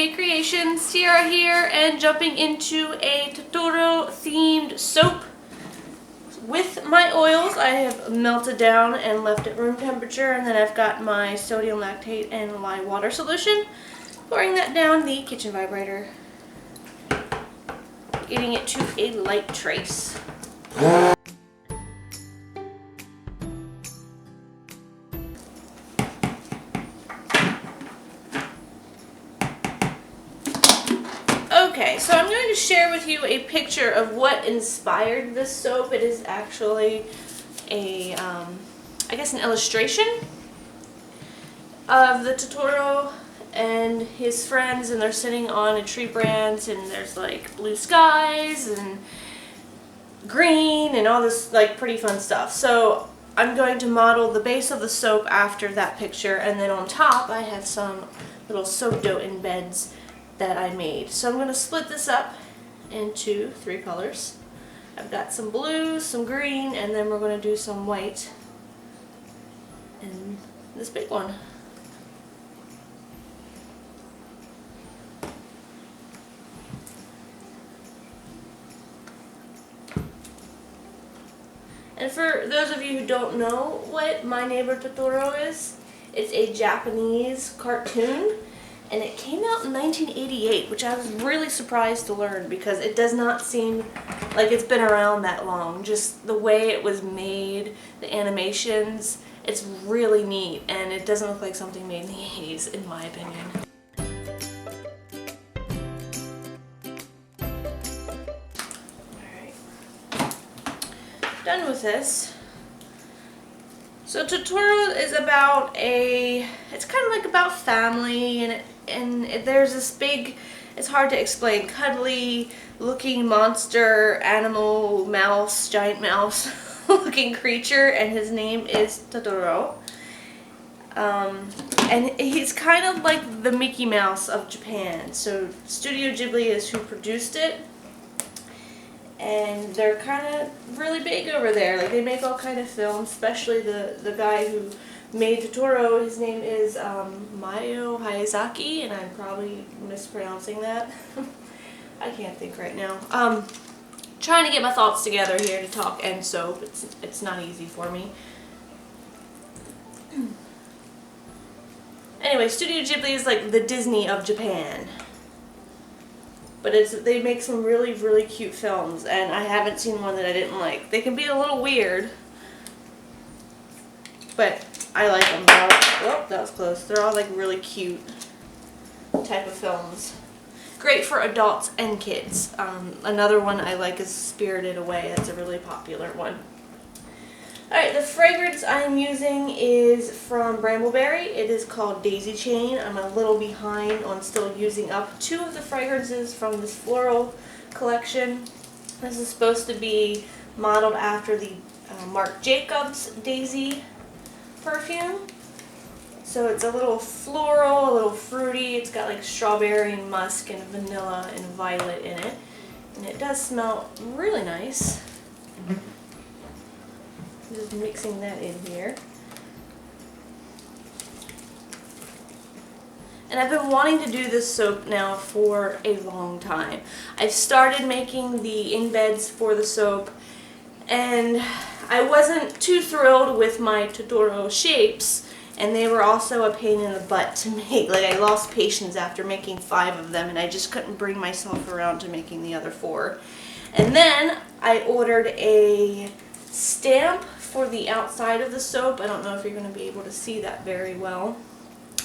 Gypsyfae Creations, Sierra here, and jumping into a Totoro themed soap. With my oils, I have melted down and left at room temperature, and then I've got my sodium lactate and lye water solution. Pouring that down the kitchen vibrator. Getting it to a light trace. Okay, so I'm going to share with you a picture of what inspired this soap. It is actually a, I guess an illustration of the Totoro and his friends, and they're sitting on a tree branch, and there's like blue skies and green and all this like pretty fun stuff. So I'm going to model the base of the soap after that picture, and then on top I have some little soap dough embeds that I made. So I'm going to split this up into 3 colors. I've got some blue, some green, and then we're going to do some white in this big one. And for those of you who don't know what My Neighbor Totoro is, it's a Japanese cartoon. And it came out in 1988, which I was really surprised to learn because it does not seem like it's been around that long. Just the way it was made, the animations, it's really neat, and it doesn't look like something made in the 80s, in my opinion. Alright, done with this. So Totoro is about it's kind of like about family, and there's this big, it's hard to explain, cuddly looking monster, animal, mouse, giant mouse looking creature, and his name is Totoro. And he's kind of like the Mickey Mouse of Japan. So Studio Ghibli is who produced it. And they're kind of really big over there. Like, they make all kind of films, especially the guy who made Totoro. His name is Mayo Hayazaki, and I'm probably mispronouncing that. I can't think right now. Trying to get my thoughts together here to talk and soap. It's not easy for me. Anyway, Studio Ghibli is like the Disney of Japan. But they make some really, really cute films, and I haven't seen one that I didn't like. They can be a little weird, but I like them. Oh, that was close. They're all like really cute type of films. Great for adults and kids. Another one I like is Spirited Away. That's a really popular one. Alright, the fragrance I'm using is from Brambleberry. It is called Daisy Chain. I'm a little behind on still using up 2 of the fragrances from this floral collection. This is supposed to be modeled after the Marc Jacobs Daisy perfume. So it's a little floral, a little fruity. It's got like strawberry and musk and vanilla and violet in it. And it does smell really nice. Just mixing that in here. And I've been wanting to do this soap now for a long time. I've started making the embeds for the soap, and I wasn't too thrilled with my Totoro shapes, and they were also a pain in the butt to make. Like, I lost patience after making 5 of them, and I just couldn't bring myself around to making the other 4. And then I ordered a stamp for the outside of the soap. I don't know if you're going to be able to see that very well,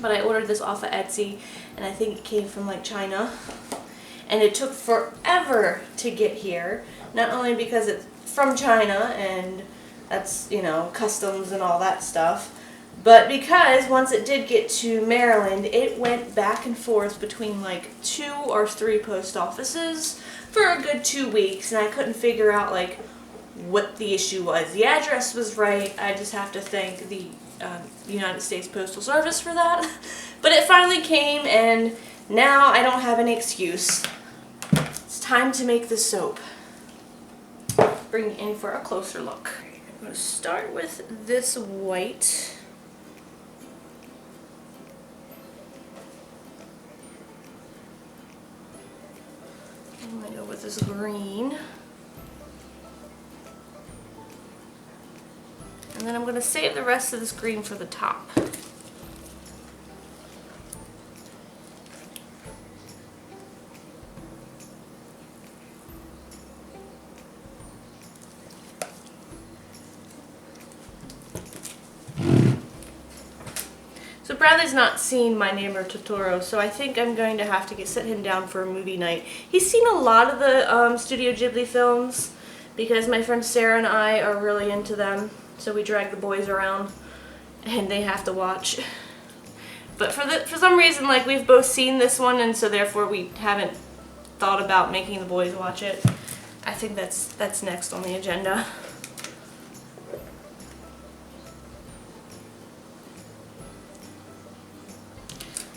but I ordered this off of Etsy, and I think it came from like China, and it took forever to get here, not only because it's from China and that's, you know, customs and all that stuff, but because once it did get to Maryland, it went back and forth between like 2 or 3 post offices for a good 2 weeks, and I couldn't figure out like what the issue was. The address was right. I just have to thank the United States Postal Service for that. But it finally came, and now I don't have any excuse. It's time to make the soap. Bring it in for a closer look. I'm going to start with this white. I'm going to go with this green. And then I'm going to save the rest of this green for the top. So Bradley's not seen My Neighbor Totoro, so I think I'm going to have to sit him down for a movie night. He's seen a lot of the Studio Ghibli films because my friend Sarah and I are really into them, so we drag the boys around and they have to watch. But for some reason, like, we've both seen this one, and so therefore we haven't thought about making the boys watch it. I think that's next on the agenda.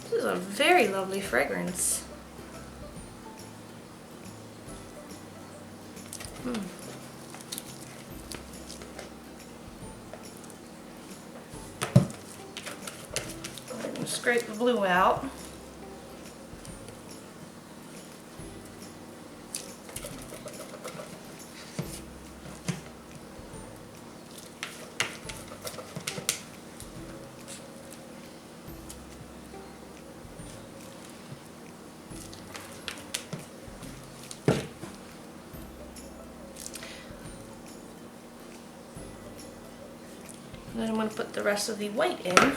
This is a very lovely fragrance. I'm going to scrape the blue out. And then I'm going to put the rest of the white in.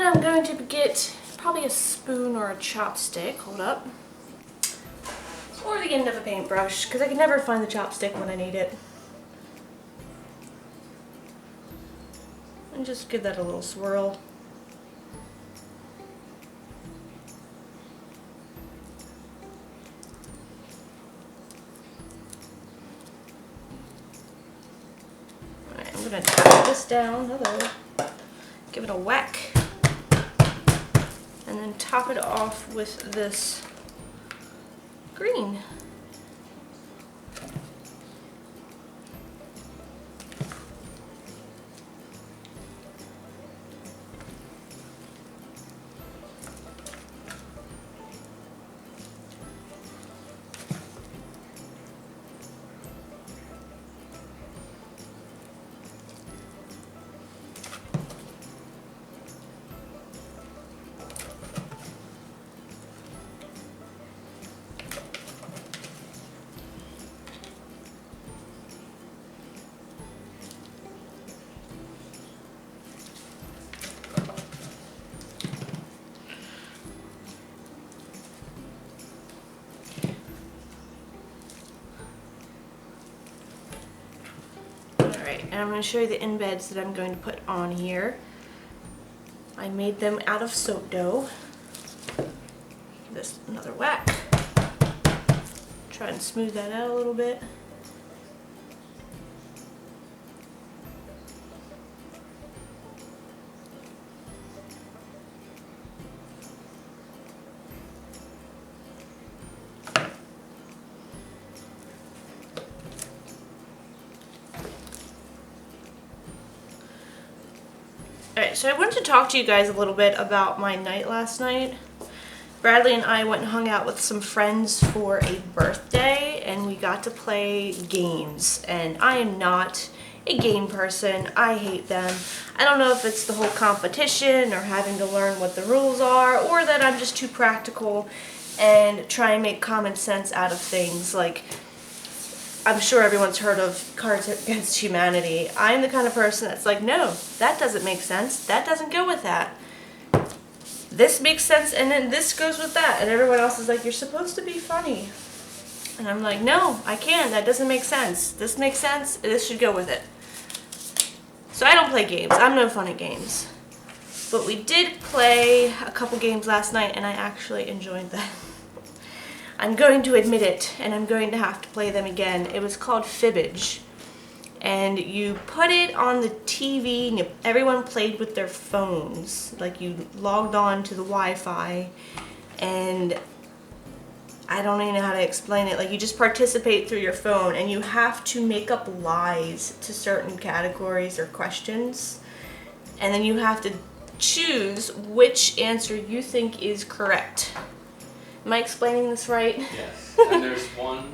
I'm going to get probably a spoon or a chopstick, hold up, or the end of a paintbrush, because I can never find the chopstick when I need it. And just give that a little swirl. Alright, I'm going to tap this down, give it a whack. And then top it off with this green. And I'm going to show you the embeds that I'm going to put on here. I made them out of soap dough. Give this another whack. Try and smooth that out a little bit. Alright, so I wanted to talk to you guys a little bit about my night last night. Bradley and I went and hung out with some friends for a birthday, and we got to play games. And I am not a game person. I hate them. I don't know if it's the whole competition or having to learn what the rules are, or that I'm just too practical and try and make common sense out of things. Like, I'm sure everyone's heard of Cards Against Humanity. I'm the kind of person that's like, no, that doesn't make sense. That doesn't go with that. This makes sense, and then this goes with that. And everyone else is like, you're supposed to be funny. And I'm like, no, I can't. That doesn't make sense. This makes sense. This should go with it. So I don't play games. I'm no fun at games. But we did play a couple games last night, and I actually enjoyed them. I'm going to admit it, and I'm going to have to play them again. It was called Fibbage. And you put it on the TV, and everyone played with their phones. Like, you logged on to the Wi-Fi, and I don't even know how to explain it. Like, you just participate through your phone, and you have to make up lies to certain categories or questions. And then you have to choose which answer you think is correct. Am I explaining this right? Yes. And there's one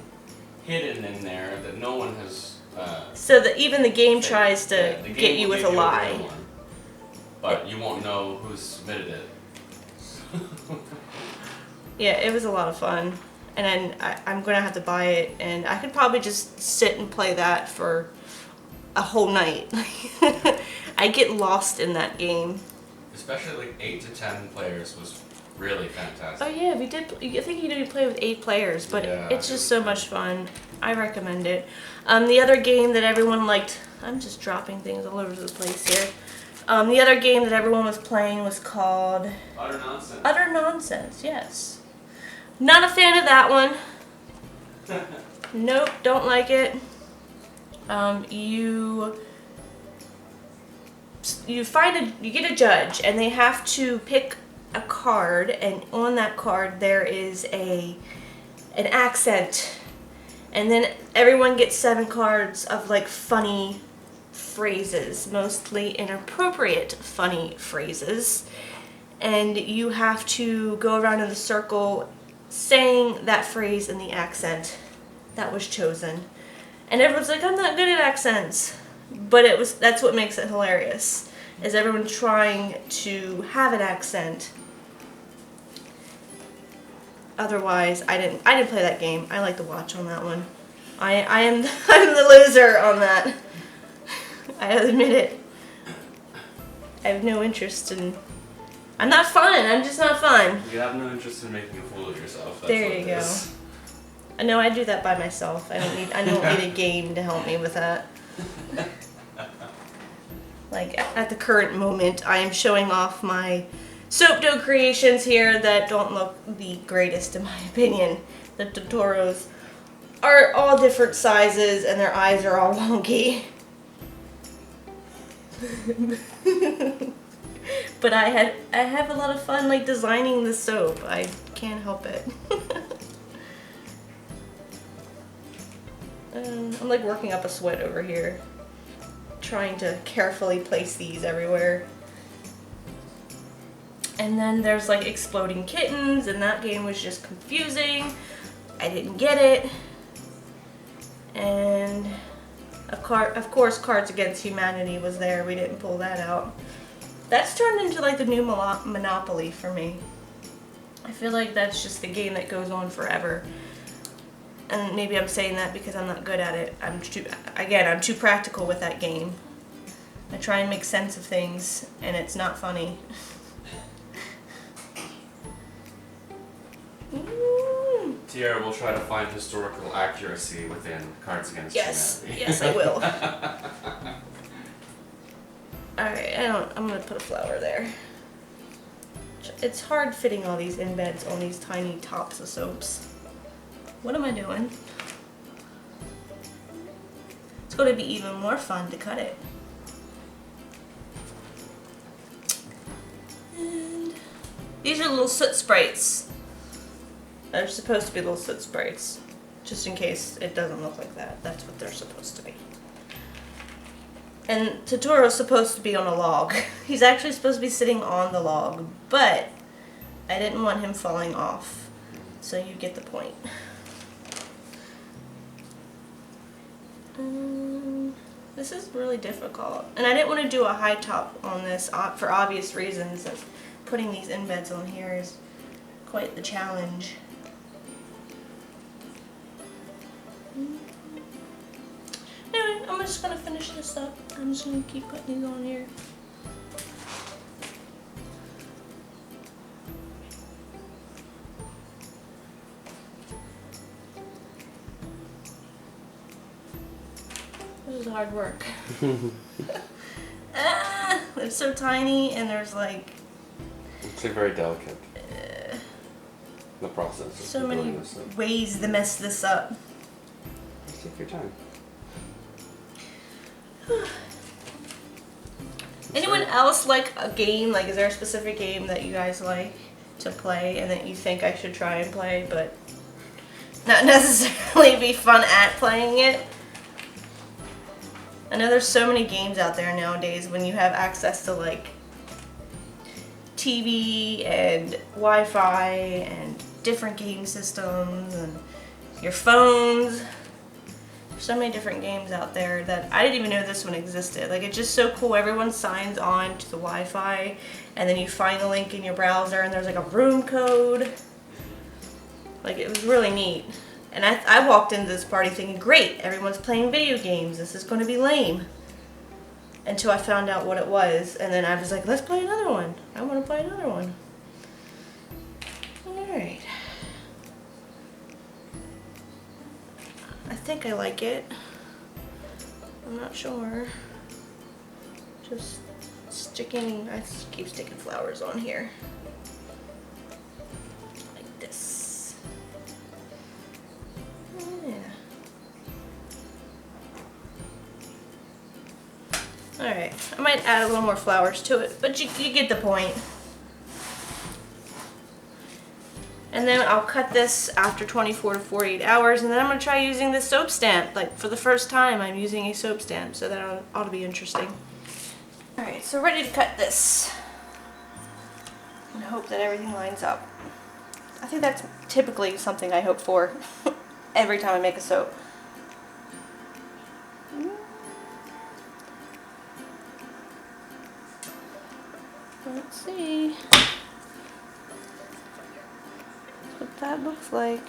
hidden in there that no one has. So that even the game tries to get you with a lie. One, but you won't know who submitted it. Yeah, it was a lot of fun. And then I'm going to have to buy it. And I could probably just sit and play that for a whole night. I get lost in that game. Especially like 8 to 10 players was really fantastic. Oh yeah, we did. I think you did play with 8 players, but yeah, it's just so much fun. I recommend it. The other game that everyone liked. I'm just dropping things all over the place here. The other game that everyone was playing was called Utter Nonsense. Utter Nonsense. Yes. Not a fan of that one. Nope, don't like it. You get a judge, and they have to pick a card, and on that card there is an accent, and then everyone gets 7 cards of like funny phrases, mostly inappropriate funny phrases, and you have to go around in the circle saying that phrase in the accent that was chosen. And everyone's like, I'm not good at accents. But that's what makes it hilarious, is everyone trying to have an accent. Otherwise, I didn't play that game. I like to watch on that one. I'm the loser on that. I admit it. I have no interest in. I'm not fun. I'm just not fun. You have no interest in making a fool of yourself. That's there you go. I know I do that by myself. I don't need a game to help me with that. Like, at the current moment, I am showing off my soap dough creations here that don't look the greatest in my opinion. The Totoros are all different sizes, and their eyes are all wonky. But I have a lot of fun, like, designing the soap. I can't help it. I'm like working up a sweat over here, trying to carefully place these everywhere. And then there's like exploding kittens, and that game was just confusing. I didn't get it. And of course Cards Against Humanity was there. We didn't pull that out. That's turned into like the new Monopoly for me. I feel like that's just the game that goes on forever. And maybe I'm saying that because I'm not good at it. I'm too practical with that game. I try and make sense of things, and it's not funny. Tiara will try to find historical accuracy within Cards Against Humanity. Yes, I will. Alright, I'm gonna put a flower there. It's hard fitting all these embeds on these tiny tops of soaps. What am I doing? It's going to be even more fun to cut it. And these are little soot sprites. They're supposed to be little soot sprites. Just in case it doesn't look like that. That's what they're supposed to be. And Totoro's supposed to be on a log. He's actually supposed to be sitting on the log, but I didn't want him falling off. So you get the point. This is really difficult, and I didn't want to do a high top on this for obvious reasons. Of putting these embeds on here is quite the challenge. Anyway, I'm just gonna finish this up. I'm just gonna keep putting these on here. is hard work. They're so tiny, and there's like... It's like very delicate. The process. So many ways to mess this up. Just take your time. Anyone else like a game? Like, is there a specific game that you guys like to play and that you think I should try and play, but not necessarily be fun at playing it? I know there's so many games out there nowadays when you have access to like TV and Wi-Fi and different game systems and your phones. There's so many different games out there that I didn't even know this one existed. Like, it's just so cool. Everyone signs on to the Wi-Fi and then you find the link in your browser and there's like a room code. Like, it was really neat. And I walked into this party thinking, great, everyone's playing video games. This is going to be lame. Until I found out what it was. And then I was like, let's play another one. I want to play another one. Alright. I think I like it. I'm not sure. Just sticking, I just keep sticking flowers on here. Like this. Yeah. Alright, I might add a little more flowers to it, but you get the point. And then I'll cut this after 24 to 48 hours, and then I'm going to try using this soap stamp. Like, for the first time, I'm using a soap stamp, so that ought to be interesting. Alright, so ready to cut this. And hope that everything lines up. I think that's typically something I hope for every time I make a soap. Let's see what that looks like.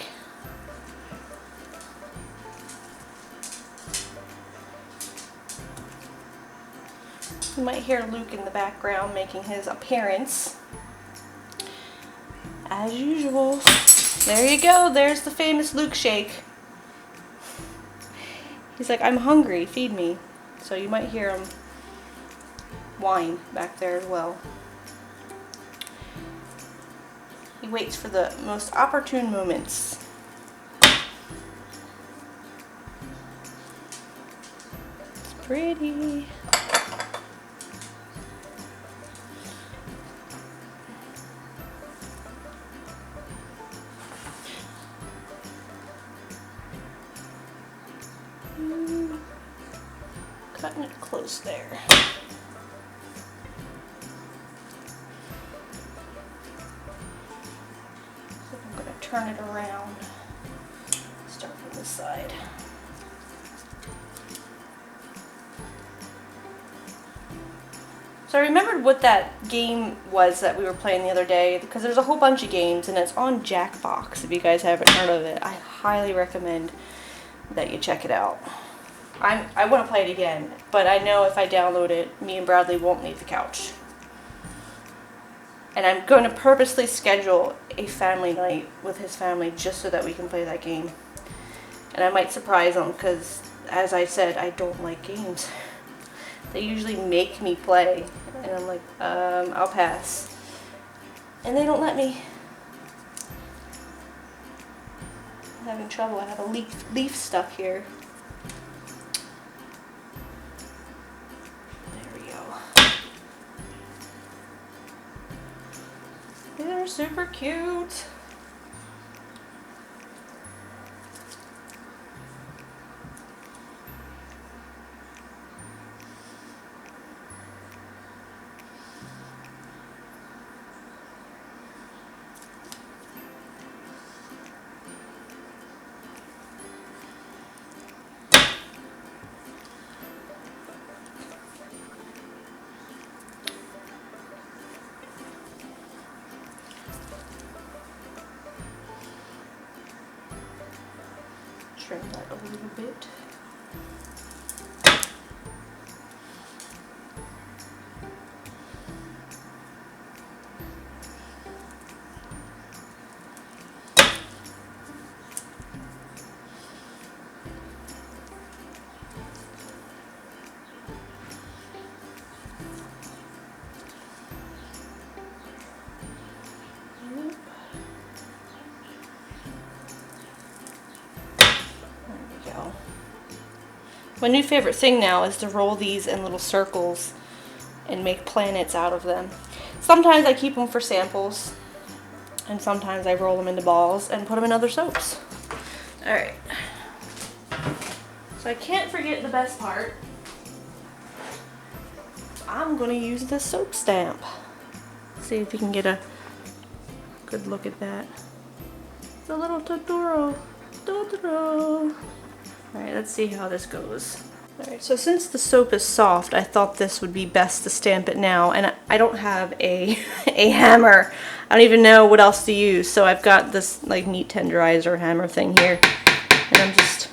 You might hear Luke in the background making his appearance. As usual. There you go, there's the famous Luke shake. He's like, I'm hungry, feed me. So you might hear him whine back there as well. He waits for the most opportune moments. It's pretty. Cutting it close there. Turn it around. Start from this side. So I remembered what that game was that we were playing the other day, because there's a whole bunch of games and it's on Jackbox. If you guys haven't heard of it, I highly recommend that you check it out. I want to play it again, but I know if I download it, me and Bradley won't leave the couch. And I'm going to purposely schedule a family night with his family just so that we can play that game. And I might surprise them because, as I said, I don't like games. They usually make me play. And I'm like, I'll pass. And they don't let me. I'm having trouble. I have a leaf stuck here. They're super cute. Trim that a little bit. My new favorite thing now is to roll these in little circles and make planets out of them. Sometimes I keep them for samples, and sometimes I roll them into balls and put them in other soaps. Alright. So I can't forget the best part. I'm going to use this soap stamp. See if you can get a good look at that. It's a little Totoro. Totoro. Alright, let's see how this goes. Alright, so since the soap is soft, I thought this would be best to stamp it now. And I don't have a hammer. I don't even know what else to use. So I've got this like meat tenderizer hammer thing here. And I'm just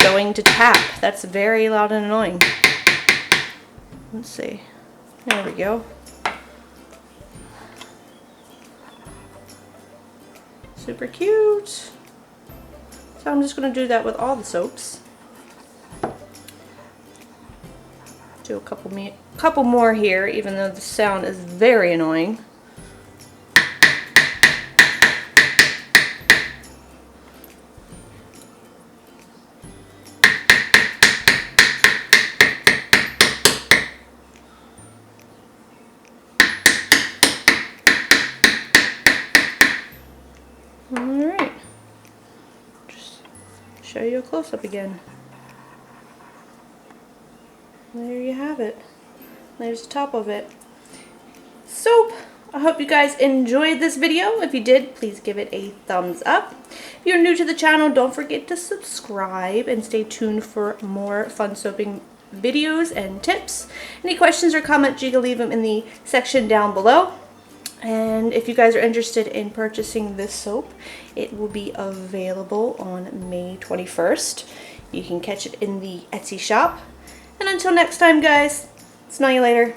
going to tap. That's very loud and annoying. Let's see. There we go. Super cute. So I'm just going to do that with all the soaps. Do a couple more here, even though the sound is very annoying. Alright, just show you a close-up again. There you have it. There's the top of it. Soap! I hope you guys enjoyed this video. If you did, please give it a thumbs up. If you're new to the channel, don't forget to subscribe and stay tuned for more fun soaping videos and tips. Any questions or comments, you can leave them in the section down below. And if you guys are interested in purchasing this soap, it will be available on May 21st. You can catch it in the Etsy shop. And until next time, guys, smell you later.